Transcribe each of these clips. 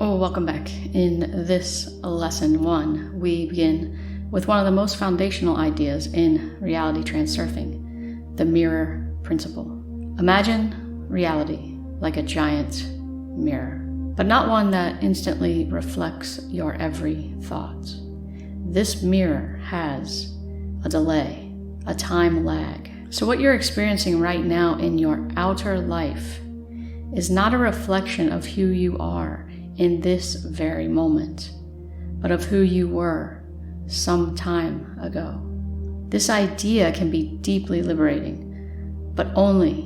Oh, welcome back. In this lesson 1, we begin with one of the most foundational ideas in reality transurfing, the mirror principle. Imagine reality like a giant mirror, but not one that instantly reflects your every thought. This mirror has a delay, a time lag. So what you're experiencing right now in your outer life is not a reflection of who you are in this very moment, but of who you were some time ago. This idea can be deeply liberating, but only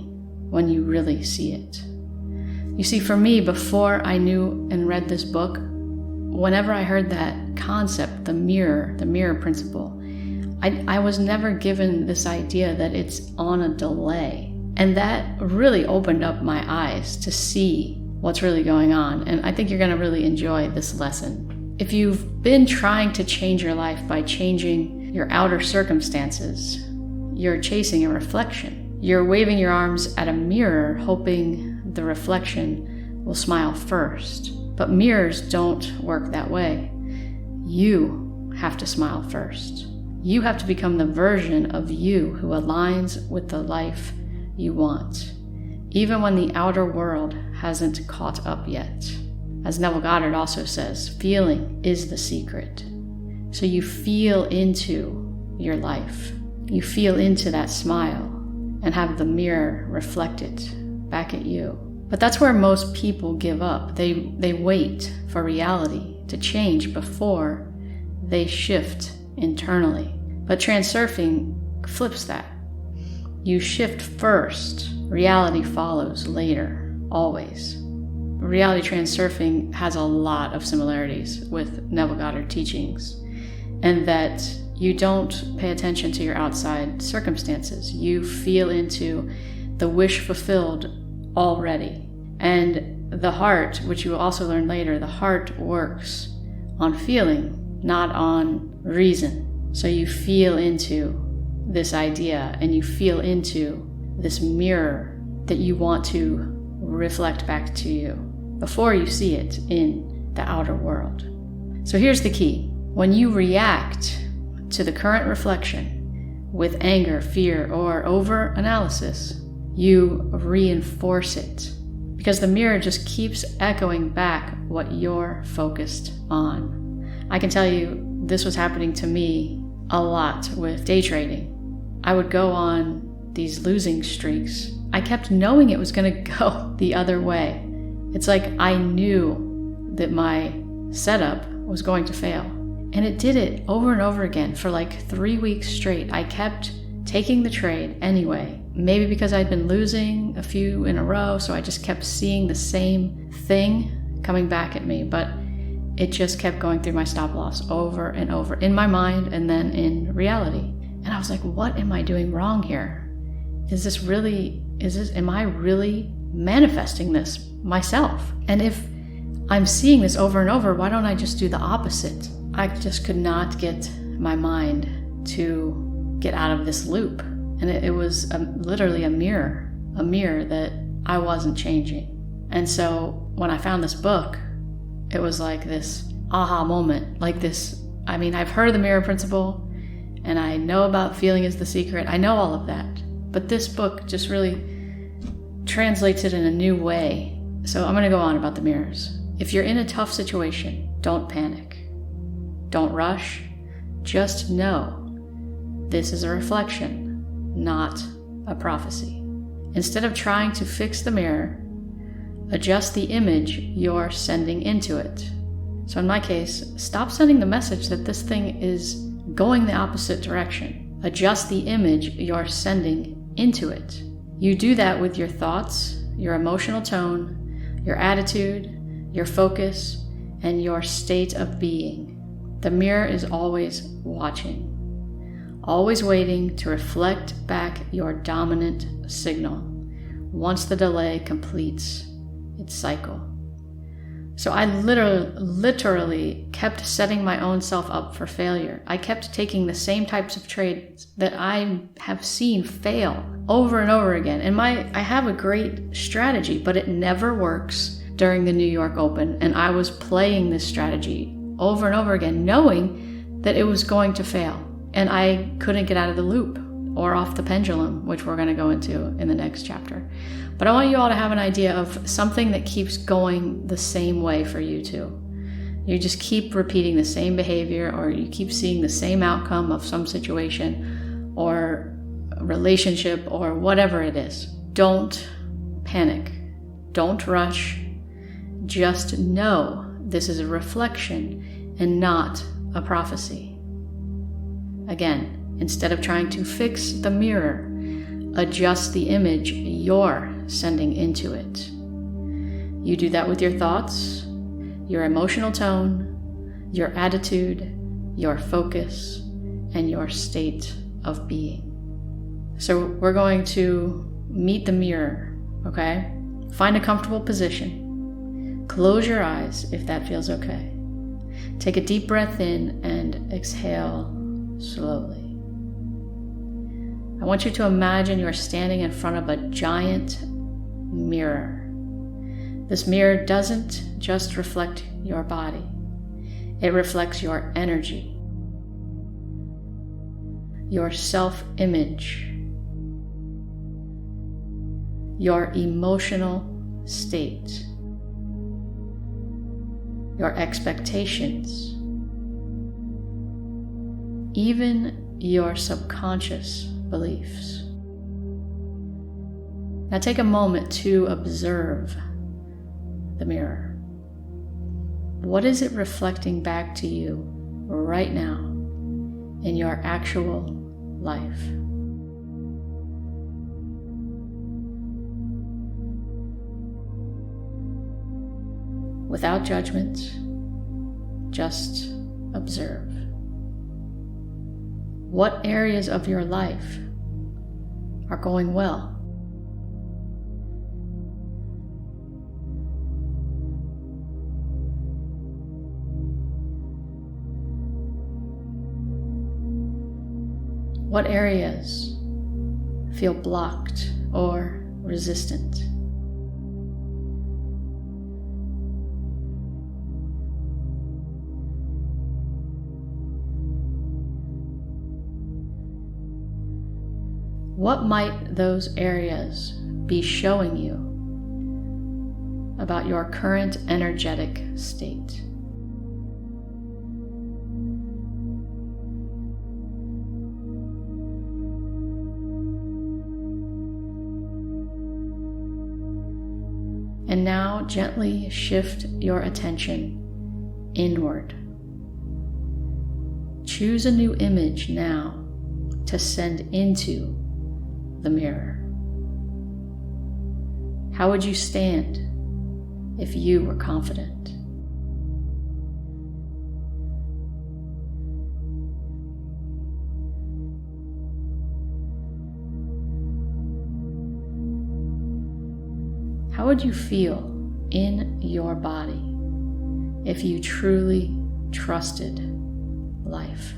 when you really see it. You see, for me, before I knew and read this book, whenever I heard that concept, the mirror principle, I was never given this idea that it's on a delay. And that really opened up my eyes to see what's really going on. And I think you're going to really enjoy this lesson. If you've been trying to change your life by changing your outer circumstances, you're chasing a reflection. You're waving your arms at a mirror, hoping the reflection will smile first. But mirrors don't work that way. You have to smile first. You have to become the version of you who aligns with the life you want, even when the outer world hasn't caught up yet. As Neville Goddard also says, feeling is the secret. So you feel into your life. You feel into that smile and have the mirror reflect it back at you. But that's where most people give up. They wait for reality to change before they shift internally. But transurfing flips that. You shift first, reality follows later, always. Reality transurfing has a lot of similarities with Neville Goddard teachings, and that you don't pay attention to your outside circumstances. You feel into the wish fulfilled already. And the heart, which you will also learn later, the heart works on feeling, not on reason. So you feel into this idea and you feel into this mirror that you want to reflect back to you before you see it in the outer world. So here's the key. When you react to the current reflection with anger, fear, or over-analysis, you reinforce it because the mirror just keeps echoing back what you're focused on. I can tell you this was happening to me a lot with day trading. I would go on these losing streaks. I kept knowing it was going to go the other way. It's like I knew that my setup was going to fail. And it did it over and over again for like 3 weeks straight. I kept taking the trade anyway. Maybe because I'd been losing a few in a row, so I just kept seeing the same thing coming back at me. But it just kept going through my stop loss over and over in my mind and then in reality. And I was like, what am I doing wrong here? Am I really manifesting this myself? And if I'm seeing this over and over, why don't I just do the opposite? I just could not get my mind to get out of this loop. And it was literally a mirror that I wasn't changing. And so when I found this book, it was like this aha moment, like this. I mean, I've heard of the mirror principle and I know about feeling is the secret. I know all of that. But this book just really translates it in a new way. So I'm going to go on about the mirrors. If you're in a tough situation, don't panic. Don't rush. Just know this is a reflection, not a prophecy. Instead of trying to fix the mirror, adjust the image you're sending into it. So in my case, stop sending the message that this thing is going the opposite direction. Adjust the image you're sending into it. You do that with your thoughts, your emotional tone, your attitude, your focus, and your state of being. The mirror is always watching, always waiting to reflect back your dominant signal once the delay completes its cycle. So I literally kept setting my own self up for failure. I kept taking the same types of trades that I have seen fail over and over again. And I have a great strategy, but it never works during the New York Open, and I was playing this strategy over and over again, knowing that it was going to fail, and I couldn't get out of the loop or off the pendulum, which we're going to go into in the next chapter. But I want you all to have an idea of something that keeps going the same way for you too. You just keep repeating the same behavior, or you keep seeing the same outcome of some situation or relationship or whatever it is. Don't panic. Don't rush. Just know this is a reflection and not a prophecy. Again, instead of trying to fix the mirror, adjust the image you're sending into it. You do that with your thoughts, your emotional tone, your attitude, your focus, and your state of being. So we're going to meet the mirror, okay? Find a comfortable position. Close your eyes if that feels okay. Take a deep breath in and exhale slowly. I want you to imagine you're standing in front of a giant mirror. This mirror doesn't just reflect your body. It reflects your energy, your self-image, your emotional state, your expectations, even your subconscious beliefs. Now take a moment to observe the mirror. What is it reflecting back to you right now in your actual life? Without judgment, just observe. What areas of your life are going well? What areas feel blocked or resistant? What might those areas be showing you about your current energetic state? And now gently shift your attention inward. Choose a new image now to send into the mirror. How would you stand if you were confident? How would you feel in your body if you truly trusted life?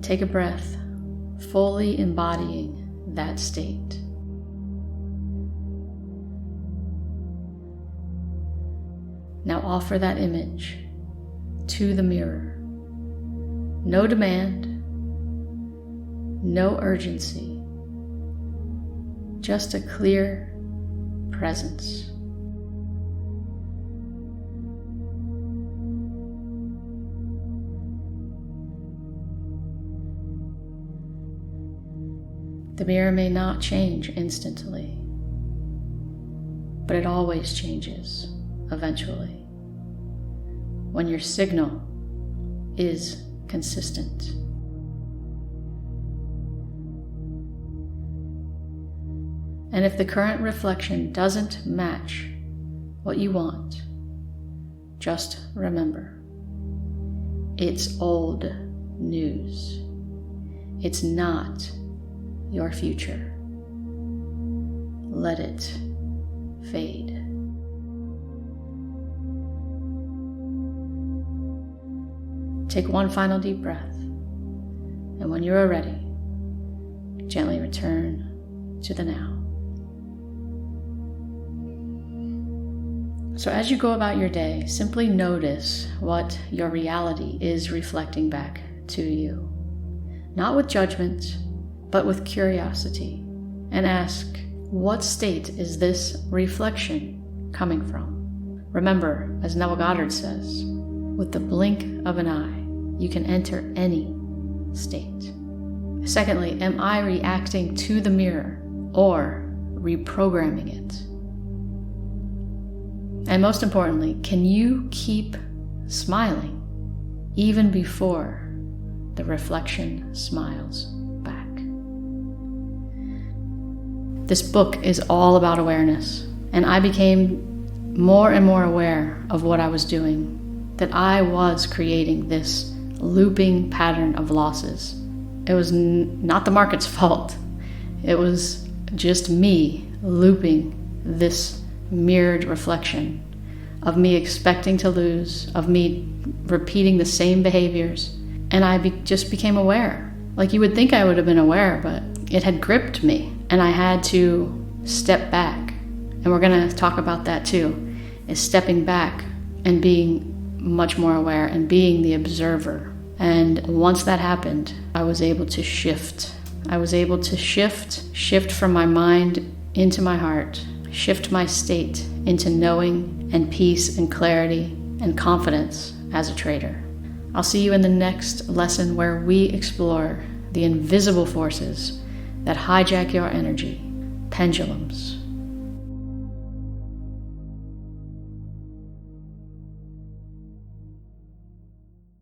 Take a breath, fully embodying that state. Now offer that image to the mirror. No demand, no urgency, just a clear presence. The mirror may not change instantly, but it always changes eventually when your signal is consistent. And if the current reflection doesn't match what you want, just remember, it's old news. It's not your future. Let it fade. take one final deep breath. And when you are ready, gently return to the now. So as you go about your day, simply notice what your reality is reflecting back to you. Not with judgment, but with curiosity. And ask, what state is this reflection coming from? Remember, as Neville Goddard says, with the blink of an eye, you can enter any state. Secondly, am I reacting to the mirror or reprogramming it? And most importantly, can you keep smiling even before the reflection smiles back? This book is all about awareness, and I became more and more aware of what I was doing, that I was creating this looping pattern of losses. It was not the market's fault. It was just me looping this mirrored reflection of me expecting to lose, of me repeating the same behaviors. And I just became aware. Like, you would think I would have been aware, but it had gripped me, and I had to step back. And we're going to talk about that too, is stepping back and being much more aware and being the observer. And once that happened, I was able to shift. I was able to shift from my mind into my heart, shift my state into knowing and peace and clarity and confidence as a trader. I'll see you in the next lesson, where we explore the invisible forces that hijack your energy, pendulums.